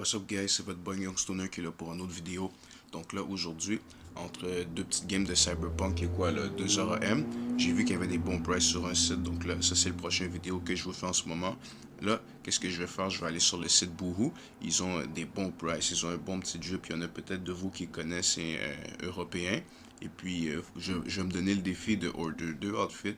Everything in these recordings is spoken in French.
What's up guys, c'est votre boy Young Stoner qui est là pour une autre vidéo. Donc là aujourd'hui, entre deux petites games de Cyberpunk et quoi là, 2h AM, j'ai vu qu'il y avait des bons prices sur un site. Donc là, ça c'est le prochain vidéo que je vous fais en ce moment. Là, qu'est-ce que je vais faire? Je vais aller sur le site Boohoo. Ils ont des bons prices, ils ont un bon petit drip. Il y en a peut-être de vous qui connaissent européens. Et puis, je vais me donner le défi de order deux outfits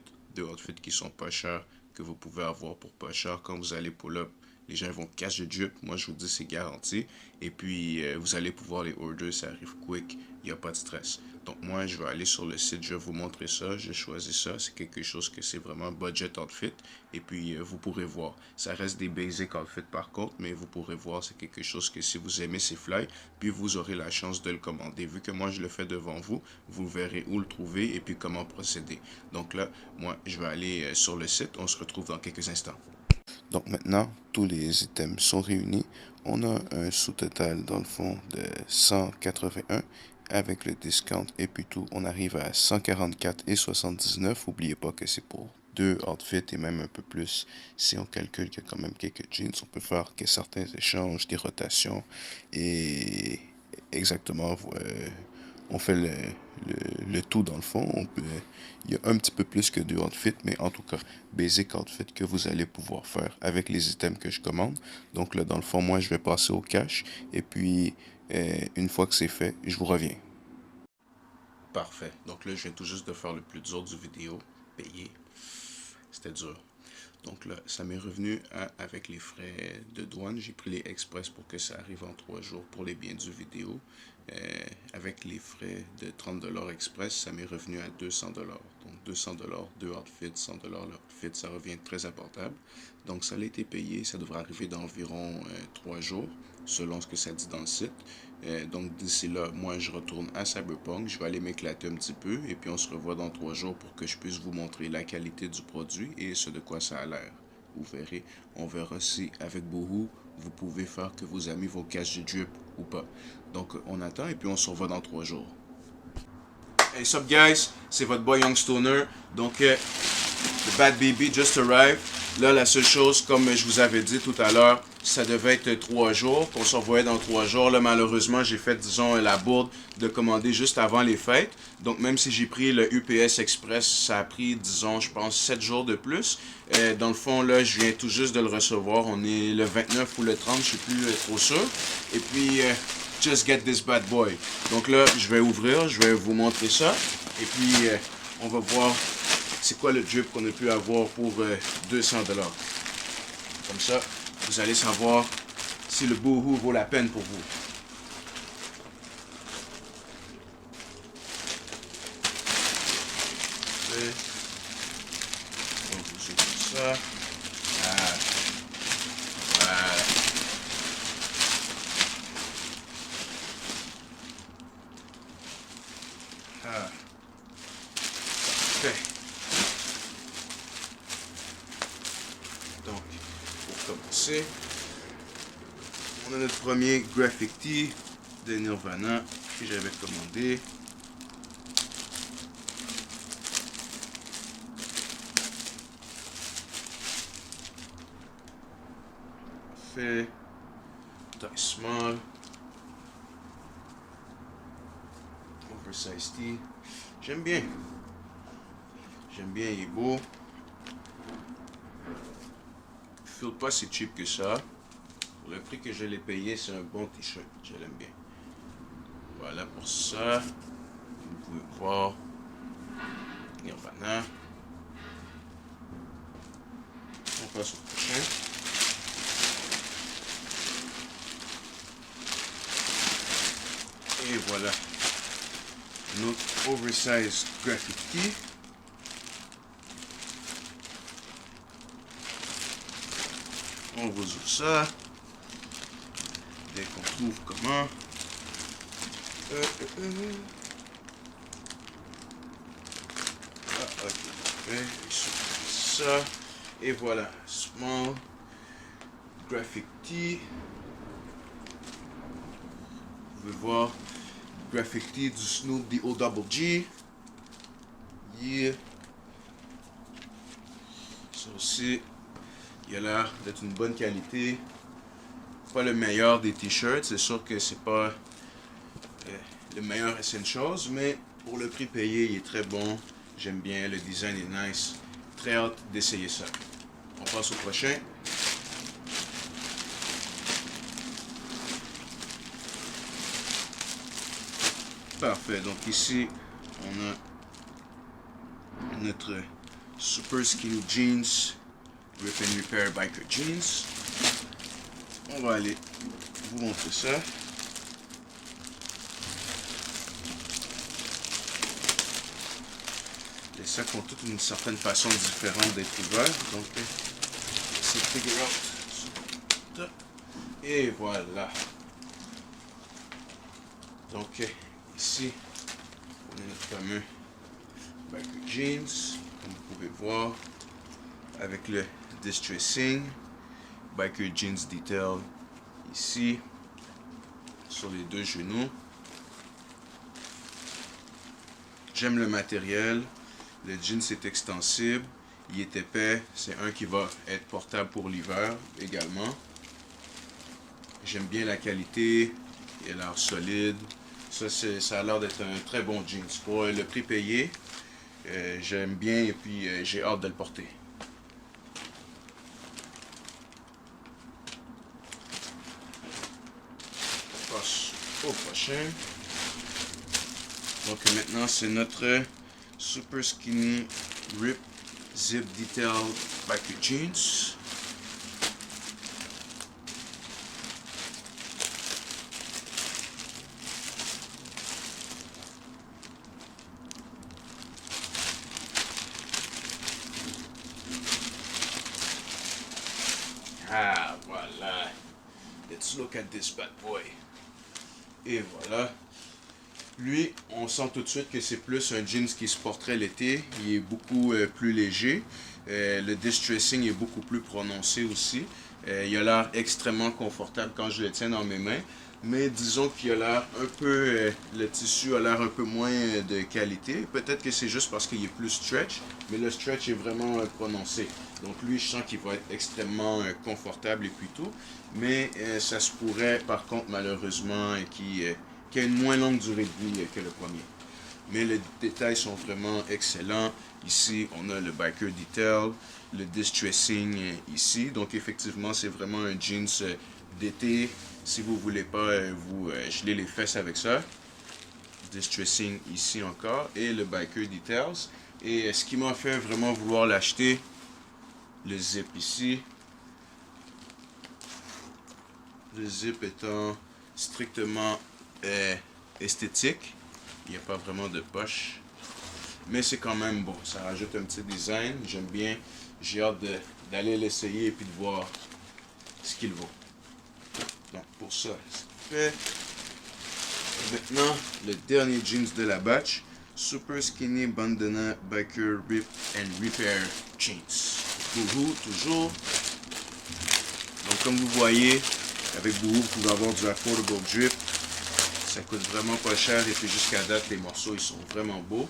qui sont pas chers, que vous pouvez avoir pour pas cher quand vous allez pull up. Les gens vont cash de drip. Moi, je vous dis, c'est garanti. Et puis, vous allez pouvoir les orders. Ça arrive quick. Il n'y a pas de stress. Donc, moi, je vais aller sur le site. Je vais vous montrer ça. J'ai choisi ça. C'est quelque chose que c'est vraiment budget outfit. Et puis, vous pourrez voir. Ça reste des basic outfits par contre. Mais vous pourrez voir. C'est quelque chose que si vous aimez, c'est fly. Puis, vous aurez la chance de le commander. Vu que moi, je le fais devant vous, vous verrez où le trouver et puis comment procéder. Donc là, moi, je vais aller sur le site. On se retrouve dans quelques instants. Donc maintenant, tous les items sont réunis. On a un sous-total dans le fond de 181 avec le discount et puis tout. On arrive à 144,79. N'oubliez pas que c'est pour deux outfits et même un peu plus. Si on calcule qu'il y a quand même quelques jeans, on peut faire que certains échanges, des rotations et exactement, on fait le tout dans le fond. Il y a un petit peu plus que deux outfits, mais en tout cas, basic outfit que vous allez pouvoir faire avec les items que je commande. Donc là, dans le fond, moi, je vais passer au cash. Et puis, une fois que c'est fait, je vous reviens. Parfait. Donc là, je viens tout juste de faire le plus dur du vidéo. Payer. C'était dur. Donc là, ça m'est revenu avec les frais de douane. J'ai pris les express pour que ça arrive en 3 jours pour les biens du vidéo. Avec les frais de 30$ express, ça m'est revenu à 200$. Donc 200$, deux outfits, 100$ l'outfit, ça revient très abordable. Donc ça a été payé, ça devrait arriver d'environ 3 jours, selon ce que ça dit dans le site. Donc d'ici là, moi je retourne à Cyberpunk, je vais aller m'éclater un petit peu et puis on se revoit dans 3 jours pour que je puisse vous montrer la qualité du produit et ce de quoi ça a l'air. Vous verrez, on verra si avec Boohoo, vous pouvez faire que vos amis vont cash du drip ou pas. Donc on attend et puis on se revoit dans 3 jours. Hey, sup guys, c'est votre boy Young Stoner. Donc, the Bad Baby just arrived. Là, la seule chose, comme je vous avais dit tout à l'heure, ça devait être 3 jours, qu'on se revoyait dans 3 jours. Là, malheureusement, j'ai fait, disons, la bourde de commander juste avant les fêtes. Donc, même si j'ai pris le UPS Express, ça a pris, disons, je pense, 7 jours de plus. Dans le fond, là, je viens tout juste de le recevoir. On est le 29 ou le 30, je suis plus trop sûr. Et puis, just get this bad boy. Donc là, je vais ouvrir, je vais vous montrer ça. Et puis, on va voir c'est quoi le drip qu'on a pu avoir pour 200$. Comme ça, vous allez savoir si le Boohoo vaut la peine pour vous. On va vous ouvrir ça. Ah. Voilà. Ah. Parfait. Donc, pour commencer, on a notre premier Graphic Tee de Nirvana que j'avais commandé. Fait taille small, oversize tee. J'aime bien, il est beau. Je feel pas si cheap que ça. Pour le prix que je l'ai payé, c'est un bon t-shirt, je l'aime bien. Voilà pour ça. Vous pouvez voir Nirvana. On passe au prochain. Et voilà, notre oversize graphic tee. On vous ouvre ça. Dès qu'on trouve comment. Ah, ok, parfait. Ça. Et voilà, small graphic tee. Vous pouvez voir graphic tee du Snoop D-O-Double-G. Yeah. Ça aussi, il a l'air d'être une bonne qualité. pas le meilleur des t-shirts. C'est sûr que c'est pas le meilleur Essentials, mais pour le prix payé, il est très bon. J'aime bien, le design est nice. Très hâte d'essayer ça. On passe au prochain. Parfait, donc ici, on a notre Super Skinny Jeans Rip and Repair Biker Jeans. On va aller vous montrer ça. Les sacs ont toutes une certaine façon différente d'être ouverts, donc c'est figure out. Et voilà. Donc ici, on a notre fameux Biker Jeans, comme vous pouvez voir, avec le distressing, Biker Jeans Detail ici, sur les deux genoux. J'aime le matériel, le jeans est extensible, il est épais, c'est un qui va être portable pour l'hiver également. J'aime bien la qualité, il a l'air solide. Ça a l'air d'être un très bon jeans. Pour le prix payé, j'aime bien et puis j'ai hâte de le porter. On passe au prochain. Donc maintenant c'est notre Super Skinny Rip Zip Detail Biker Jeans. Ah, voilà. Let's look at this bad boy. Et voilà. Lui, on sent tout de suite que c'est plus un jeans qui se porterait l'été. Il est beaucoup plus léger. Le distressing est beaucoup plus prononcé aussi. Il a l'air extrêmement confortable quand je le tiens dans mes mains. Mais disons qu'il a l'air un peu... le tissu a l'air un peu moins de qualité. Peut-être que c'est juste parce qu'il est plus stretch. Mais le stretch est vraiment prononcé. Donc lui, je sens qu'il va être extrêmement confortable et puis tout. Mais ça se pourrait, par contre, malheureusement, qui a une moins longue durée de vie que le premier. Mais les détails sont vraiment excellents. Ici, on a le biker detail, le distressing ici. Donc effectivement, c'est vraiment un jeans d'été. Si vous ne voulez pas vous geler les fesses avec ça. Distressing ici encore. Et le biker details. Et ce qui m'a fait vraiment vouloir l'acheter, le zip ici. Le zip étant strictement esthétique. Il n'y a pas vraiment de poche. Mais c'est quand même bon. Ça rajoute un petit design. J'aime bien. J'ai hâte d'aller l'essayer et puis de voir ce qu'il vaut. Donc pour ça, c'est fait. Maintenant, le dernier jeans de la batch. Super Skinny Bandana Biker Rip and Repair Jeans. Boohoo, toujours. Donc comme vous voyez, avec Boohoo, vous pouvez avoir du affordable drip. Ça coûte vraiment pas cher et puis jusqu'à date, les morceaux ils sont vraiment beaux.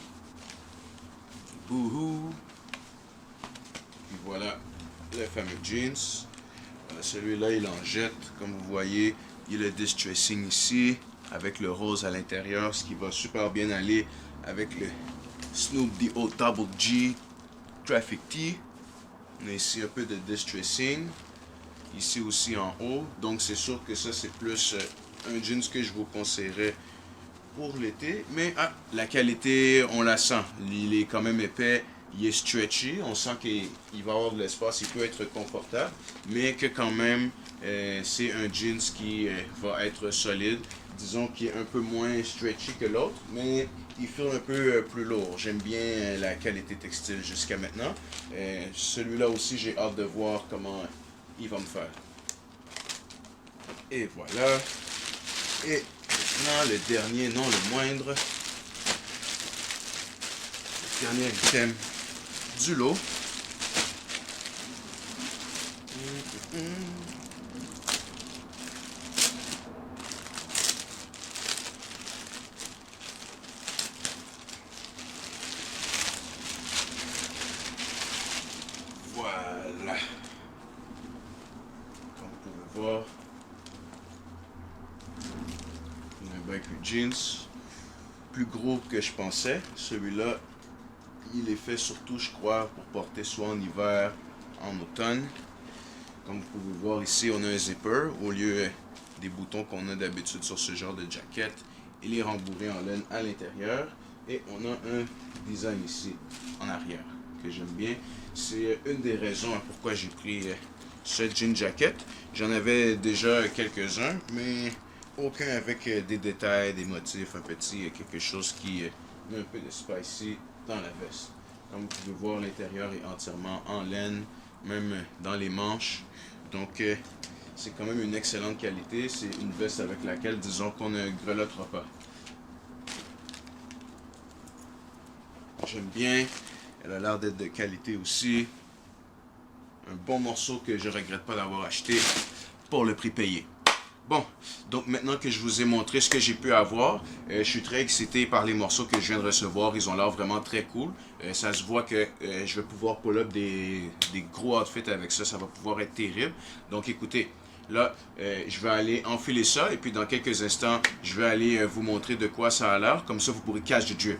Boohoo. Et voilà le fameux jeans. Celui-là, il en jette. Comme vous voyez, il y a le distressing ici avec le rose à l'intérieur, ce qui va super bien aller avec le Snoop D.O. Double G Traffic Tee. On a ici un peu de distressing. Ici aussi en haut. Donc c'est sûr que ça c'est plus un jeans que je vous conseillerais pour l'été. Mais la qualité, on la sent. Il est quand même épais. Il est stretchy. On sent qu'il va avoir de l'espace. Il peut être confortable. Mais que quand même, c'est un jeans qui va être solide. Disons qu'il est un peu moins stretchy que l'autre. Mais il fait un peu plus lourd. J'aime bien la qualité textile jusqu'à maintenant. Celui-là aussi, j'ai hâte de voir comment il va me faire. Et voilà. Et maintenant, le dernier, non le moindre. Le dernier item du lot. Voilà. Comme vous pouvez voir, jeans plus gros que je pensais. Celui-là, il est fait surtout, je crois, pour porter soit en hiver, en automne. Comme vous pouvez voir ici, on a un zipper au lieu des boutons qu'on a d'habitude sur ce genre de jacket. Il est rembourré en laine à l'intérieur. Et on a un design ici, en arrière, que j'aime bien. C'est une des raisons pourquoi j'ai pris ce jean jacket. J'en avais déjà quelques-uns, mais aucun avec des détails, des motifs, un petit quelque chose qui met un peu de spicy dans la veste. Comme vous pouvez voir, l'intérieur est entièrement en laine, même dans les manches. Donc, c'est quand même une excellente qualité. C'est une veste avec laquelle, disons qu'on ne grelottera pas. J'aime bien. Elle a l'air d'être de qualité aussi. Un bon morceau que je ne regrette pas d'avoir acheté pour le prix payé. Bon, donc maintenant que je vous ai montré ce que j'ai pu avoir, je suis très excité par les morceaux que je viens de recevoir. Ils ont l'air vraiment très cool. Ça se voit que je vais pouvoir pull-up des gros outfits avec ça. Ça va pouvoir être terrible. Donc écoutez, là, je vais aller enfiler ça. Et puis dans quelques instants, je vais aller vous montrer de quoi ça a l'air. Comme ça, vous pourrez catch the drip.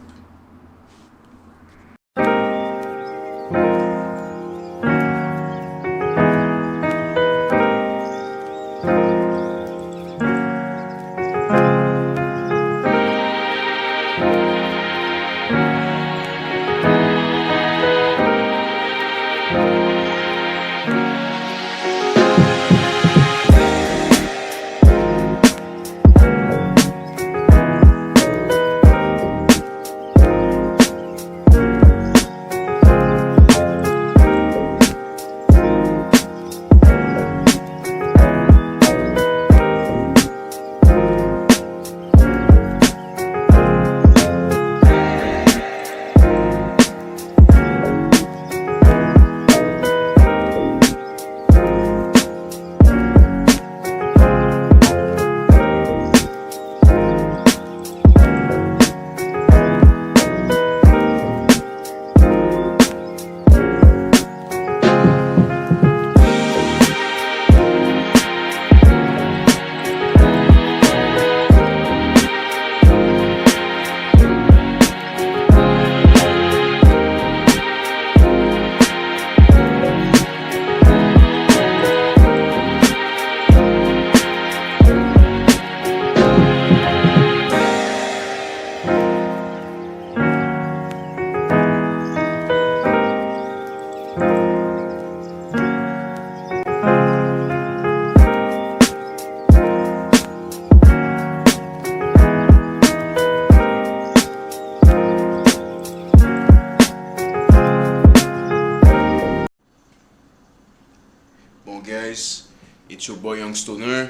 Bon guys, it's your boy Young Stoner.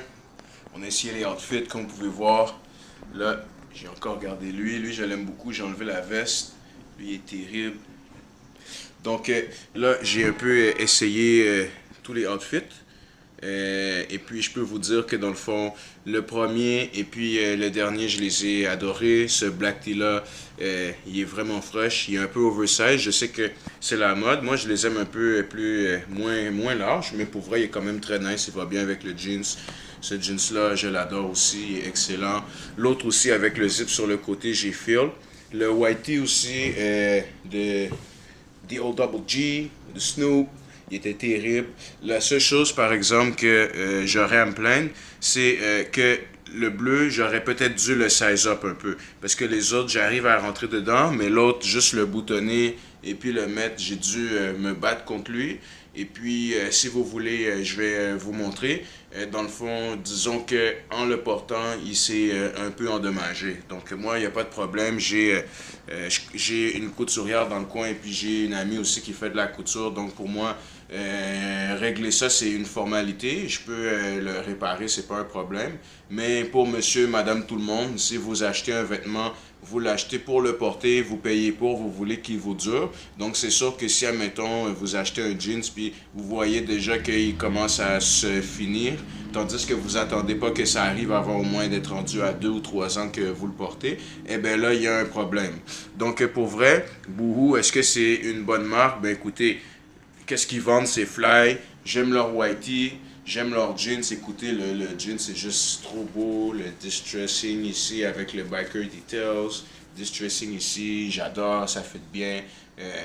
On a essayé les outfits comme vous pouvez voir. Là, j'ai encore gardé lui. Lui, je l'aime beaucoup. J'ai enlevé la veste. Lui, il est terrible. Donc là, j'ai un peu essayé tous les outfits. Et puis, je peux vous dire que dans le fond, le premier et puis le dernier, je les ai adorés. Ce black tee-là, il est vraiment fresh. Il est un peu oversize. Je sais que c'est la mode. Moi, je les aime un peu moins large. Mais pour vrai, il est quand même très nice. Il va bien avec le jeans. Ce jeans-là, je l'adore aussi. Il est excellent. L'autre aussi, avec le zip sur le côté, j'ai feel. Le white tee aussi, de D.O. Double G, de Snoop. Il était terrible. La seule chose, par exemple, que j'aurais à me plaindre, c'est que le bleu, j'aurais peut-être dû le size up un peu. Parce que les autres, j'arrive à rentrer dedans, mais l'autre, juste le boutonner et puis le mettre, j'ai dû me battre contre lui. Et puis, si vous voulez, je vais vous montrer. Dans le fond, disons que en le portant, il s'est un peu endommagé. Donc, moi, il n'y a pas de problème. J'ai une couturière dans le coin et puis j'ai une amie aussi qui fait de la couture. Donc, pour moi, régler ça, c'est une formalité. Je peux le réparer, c'est pas un problème. Mais pour monsieur, madame, tout le monde, si vous achetez un vêtement, vous l'achetez pour le porter, vous payez pour, vous voulez qu'il vous dure. Donc, c'est sûr que si, admettons, vous achetez un jeans, puis vous voyez déjà qu'il commence à se finir, tandis que vous attendez pas que ça arrive avant au moins d'être rendu à 2 ou 3 ans que vous le portez, eh bien là, il y a un problème. Donc, pour vrai, Boohoo, est-ce que c'est une bonne marque? Ben écoutez, qu'est-ce qu'ils vendent, c'est fly. J'aime leur whitey. J'aime leur jeans. Écoutez, le jeans, c'est juste trop beau. Le distressing ici avec le biker details. Distressing ici, j'adore, ça fait bien.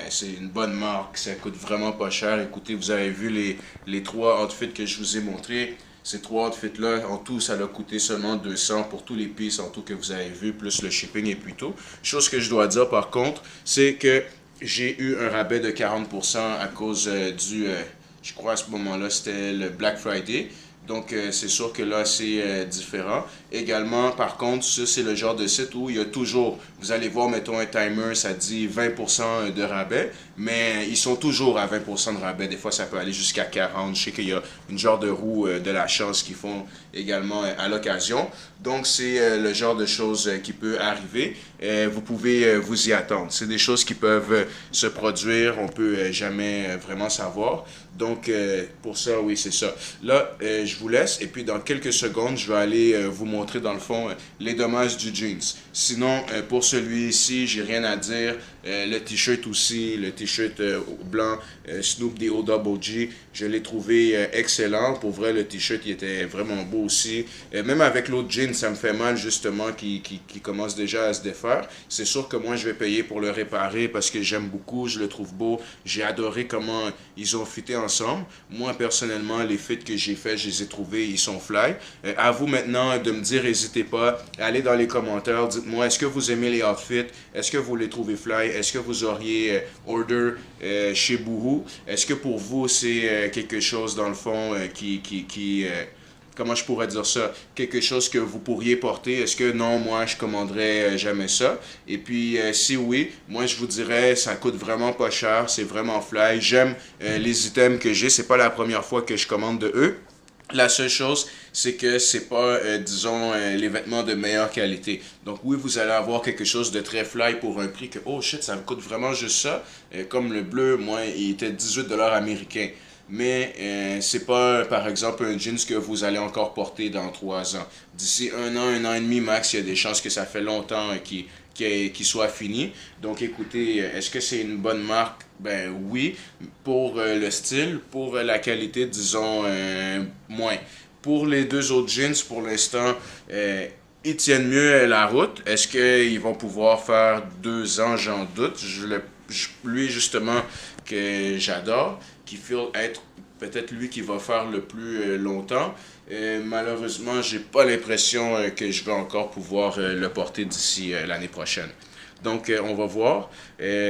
C'est une bonne marque, ça coûte vraiment pas cher. Écoutez, vous avez vu les trois outfits que je vous ai montrés. Ces trois outfits-là, en tout, ça a coûté seulement 200 pour tous les pièces en tout que vous avez vu, plus le shipping et puis tout. Chose que je dois dire par contre, c'est que j'ai eu un rabais de 40% à cause je crois à ce moment-là, c'était le Black Friday. Donc, c'est sûr que là, c'est différent. Également, par contre, ça, c'est le genre de site où il y a toujours, vous allez voir, mettons, un timer, ça dit 20% de rabais, mais ils sont toujours à 20% de rabais. Des fois, ça peut aller jusqu'à 40. Je sais qu'il y a une genre de roue de la chance qu'ils font également à l'occasion. Donc, c'est le genre de choses qui peut arriver. Vous pouvez vous y attendre. C'est des choses qui peuvent se produire. On peut jamais vraiment savoir. Donc, pour ça, oui, c'est ça. Là, je vous laisse et puis dans quelques secondes, je vais aller vous montrer dans le fond les dommages du jeans. Sinon, pour celui-ci, j'ai rien à dire. Le t-shirt aussi, le t-shirt blanc Snoop D.O. Double G, je l'ai trouvé excellent. Pour vrai, le t-shirt, il était vraiment beau aussi. Même avec l'autre jean, ça me fait mal justement qui commence déjà à se défaire. C'est sûr que moi, je vais payer pour le réparer parce que j'aime beaucoup, je le trouve beau. J'ai adoré comment ils ont fité ensemble. Moi, personnellement, les fits que j'ai faits, je les ai trouvés, ils sont fly. À vous maintenant de me dire, n'hésitez pas, allez dans les commentaires, dites-moi, est-ce que vous aimez les outfits? Est-ce que vous les trouvez fly? Est-ce que vous auriez order chez Boohoo? Est-ce que pour vous, c'est quelque chose, dans le fond, comment je pourrais dire ça, quelque chose que vous pourriez porter. Est-ce que non, moi, je commanderais jamais ça? Et puis, si oui, moi, je vous dirais, ça coûte vraiment pas cher, c'est vraiment fly. J'aime les items que j'ai, c'est pas la première fois que je commande de eux. La seule chose, c'est que c'est pas, disons, les vêtements de meilleure qualité. Donc oui, vous allez avoir quelque chose de très fly pour un prix que, oh shit, ça me coûte vraiment juste ça. Comme le bleu, moi, il était 18$ américains. Mais c'est pas, par exemple, un jeans que vous allez encore porter dans 3 ans. D'ici un an et demi max, il y a des chances que ça fait longtemps qu'il soit fini. Donc écoutez, est-ce que c'est une bonne marque? Ben oui, pour le style, pour la qualité, disons, moins. Pour les deux autres jeans, pour l'instant, ils tiennent mieux la route. Est-ce qu'ils vont pouvoir faire 2 ans? J'en doute. Lui, justement, que j'adore, qui feel être peut-être lui qui va faire le plus longtemps. Malheureusement, j'ai pas l'impression que je vais encore pouvoir le porter d'ici l'année prochaine. Donc, on va voir.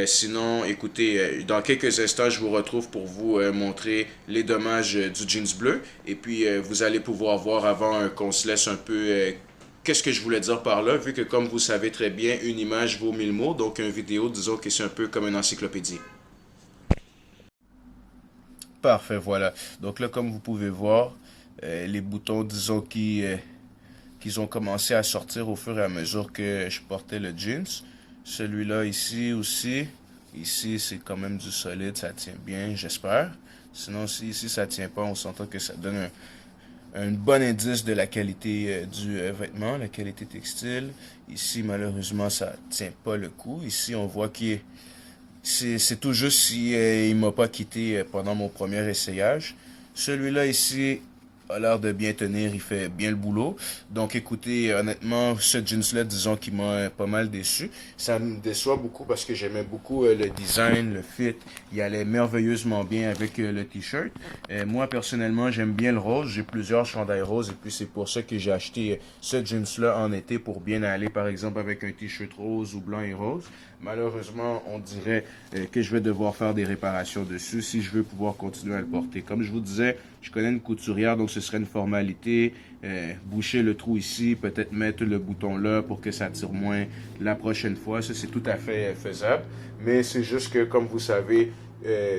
Sinon, écoutez, dans quelques instants, je vous retrouve pour vous montrer les dommages du jeans bleu. Et puis, vous allez pouvoir voir avant qu'on se laisse un peu... Qu'est-ce que je voulais dire par là? Vu que, comme vous savez très bien, une image vaut 1000 mots. Donc, une vidéo, disons que c'est un peu comme une encyclopédie. Parfait, voilà. Donc là, comme vous pouvez voir, les boutons, disons, qu'ils ont commencé à sortir au fur et à mesure que je portais le jeans. Celui-là ici aussi. Ici, c'est quand même du solide, ça tient bien, j'espère. Sinon, si ici, ça tient pas, on s'entend que ça donne un bon indice de la qualité du vêtement, la qualité textile. Ici, malheureusement, ça tient pas le coup. Ici, on voit qu'il est... C'est tout juste si il m'a pas quitté pendant mon premier essayage. Celui-là ici a l'air de bien tenir, il fait bien le boulot. Donc écoutez, honnêtement, ce jeans-là, disons qu'il m'a pas mal déçu. Ça me déçoit beaucoup parce que j'aimais beaucoup le design, le fit. Il allait merveilleusement bien avec le t-shirt. Moi, personnellement, j'aime bien le rose. J'ai plusieurs chandails roses et puis c'est pour ça que j'ai acheté ce jeans-là en été pour bien aller, par exemple, avec un t-shirt rose ou blanc et rose. Malheureusement, on dirait que je vais devoir faire des réparations dessus si je veux pouvoir continuer à le porter. Comme je vous disais, je connais une couturière, donc ce serait une formalité. Boucher le trou ici, peut-être mettre le bouton là pour que ça tire moins la prochaine fois. Ça, c'est tout à fait faisable. Mais c'est juste que, comme vous savez,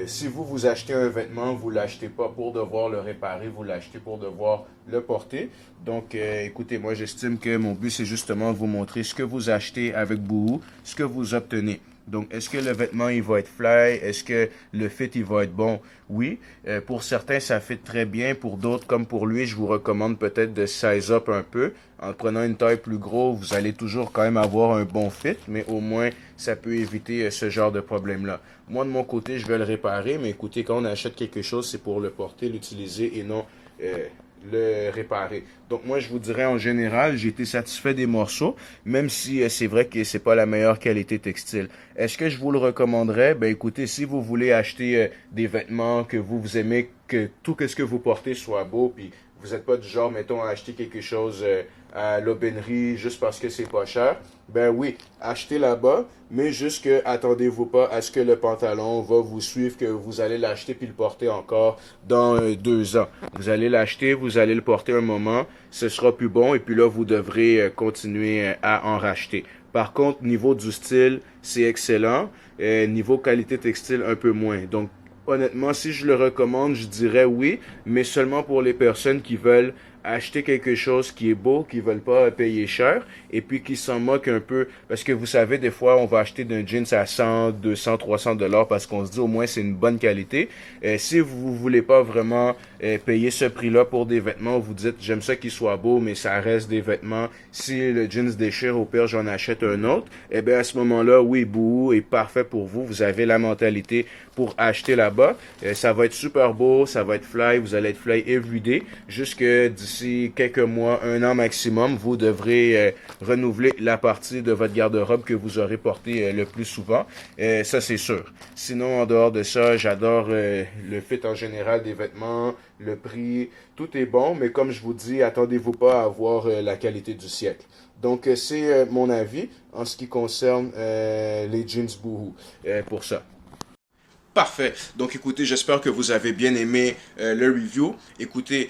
si vous achetez un vêtement, vous ne l'achetez pas pour devoir le réparer, vous l'achetez pour devoir le porter. Donc, écoutez, moi, j'estime que mon but, c'est justement de vous montrer ce que vous achetez avec Boohoo, ce que vous obtenez. Donc, est-ce que le vêtement, il va être fly? Est-ce que le fit, il va être bon? Oui. Pour certains, ça fit très bien. Pour d'autres, comme pour lui, je vous recommande peut-être de size up un peu. En prenant une taille plus grosse, vous allez toujours quand même avoir un bon fit, mais au moins, ça peut éviter ce genre de problème-là. Moi, de mon côté, je vais le réparer, mais écoutez, quand on achète quelque chose, c'est pour le porter, l'utiliser et non le réparer. Donc moi je vous dirais en général, j'ai été satisfait des morceaux, même si c'est vrai que c'est pas la meilleure qualité textile. Est-ce que je vous le recommanderais? Ben écoutez, si vous voulez acheter des vêtements que vous aimez, que tout ce que vous portez soit beau, puis vous n'êtes pas du genre, mettons, à acheter quelque chose à l'aubainerie juste parce que c'est pas cher, ben oui, achetez là-bas, mais juste que attendez-vous pas à ce que le pantalon va vous suivre, que vous allez l'acheter puis le porter encore dans 2 ans. Vous allez l'acheter, vous allez le porter un moment, ce sera plus bon et puis là vous devrez continuer à en racheter. Par contre, niveau du style, c'est excellent. Niveau qualité textile, un peu moins. Donc, honnêtement, si je le recommande, je dirais oui, mais seulement pour les personnes qui veulent acheter quelque chose qui est beau, qui veulent pas payer cher, et puis qui s'en moquent un peu, parce que vous savez, des fois, on va acheter d'un jeans à 100, 200, 300 dollars parce qu'on se dit au moins c'est une bonne qualité. Si vous voulez pas vraiment payer ce prix-là pour des vêtements, vous dites j'aime ça qu'il soit beau, mais ça reste des vêtements. Si le jeans déchire, au pire j'en achète un autre. Eh bien à ce moment-là, oui, Boohoo est parfait pour vous. Vous avez la mentalité pour acheter là-bas. Ça va être super beau, ça va être fly, vous allez être fly everyday, jusque d'ici quelques mois, 1 an maximum, vous devrez renouveler la partie de votre garde-robe que vous aurez porté le plus souvent. Ça, c'est sûr. Sinon, en dehors de ça, j'adore le fit en général des vêtements, le prix, tout est bon, mais comme je vous dis, attendez-vous pas à avoir la qualité du siècle. Donc, c'est mon avis en ce qui concerne les jeans Boohoo pour ça. Parfait. Donc écoutez, j'espère que vous avez bien aimé le review. Écoutez,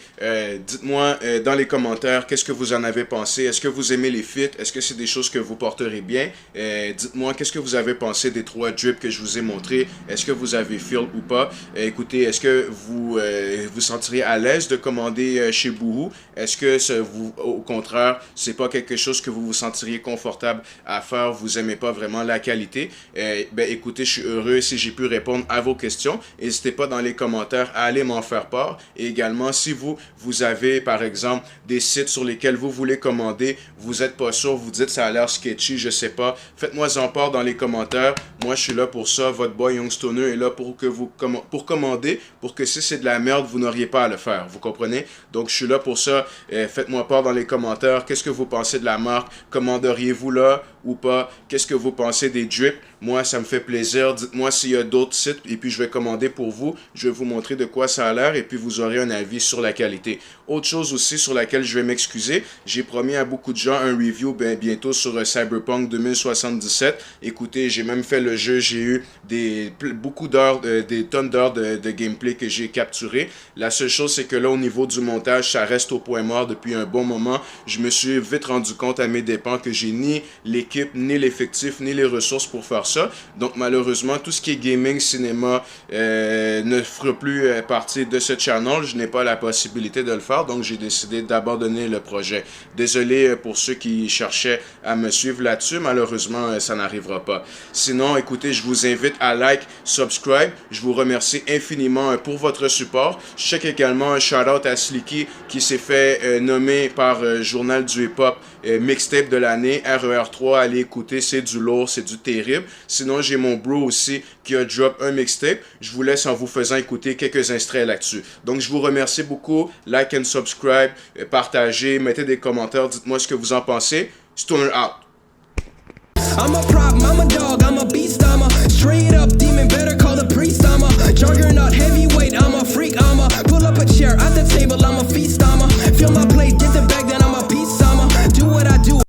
dites-moi dans les commentaires qu'est-ce que vous en avez pensé. Est-ce que vous aimez les fits? Est-ce que c'est des choses que vous porterez bien? Dites-moi qu'est-ce que vous avez pensé des 3 drips que je vous ai montrés. Est-ce que vous avez feel ou pas? Écoutez, est-ce que vous vous sentirez à l'aise de commander chez Boohoo? Est-ce que vous, au contraire, c'est pas quelque chose que vous vous sentiriez confortable à faire? Vous aimez pas vraiment la qualité? Ben écoutez, je suis heureux si j'ai pu répondre à vos questions. N'hésitez pas dans les commentaires à aller m'en faire part. Et également, si vous avez, par exemple, des sites sur lesquels vous voulez commander, vous n'êtes pas sûr, vous dites ça a l'air sketchy, je sais pas, faites-moi en part dans les commentaires. Moi, je suis là pour ça. Votre boy Youngstoner est là pour que vous pour commander, pour que si c'est de la merde, vous n'auriez pas à le faire. Vous comprenez? Donc, je suis là pour ça. Faites-moi part dans les commentaires. Qu'est-ce que vous pensez de la marque? Commanderiez-vous là ou pas? Qu'est-ce que vous pensez des drips? Moi, ça me fait plaisir. Dites-moi s'il y a d'autres sites et puis je vais commander pour vous. Je vais vous montrer de quoi ça a l'air et puis vous aurez un avis sur la qualité. Autre chose aussi sur laquelle je vais m'excuser, j'ai promis à beaucoup de gens un review bientôt sur Cyberpunk 2077. Écoutez, j'ai même fait le jeu, j'ai eu beaucoup d'heures, des tonnes d'heures de gameplay que j'ai capturé. La seule chose, c'est que là, au niveau du montage, ça reste au point mort depuis un bon moment. Je me suis vite rendu compte à mes dépens que j'ai ni l'équipe, ni l'effectif, ni les ressources pour faire ça. Donc malheureusement, tout ce qui est gaming, cinéma ne fera plus partie de ce channel. Je n'ai pas la possibilité de le faire, donc j'ai décidé d'abandonner le projet. Désolé pour ceux qui cherchaient à me suivre là-dessus, malheureusement ça n'arrivera pas. Sinon, écoutez, je vous invite à like, subscribe. Je vous remercie infiniment pour votre support. Je check également un shout-out à Slicky qui s'est fait nommer par Journal du Hip-Hop mixtape de l'année, RER3. Allez écouter, c'est du lourd, c'est du terrible. Sinon, j'ai mon bro aussi qui a drop un mixtape. Je vous laisse en vous faisant écouter quelques extraits là-dessus. Donc, je vous remercie beaucoup. Like and subscribe, partagez, mettez des commentaires, dites-moi ce que vous en pensez. Stoner out. I'm a prop, I'm a dog, I'm a beast, I'm a straight up demon, better call the priest, I'm a juggernaut, heavyweight, I'm a free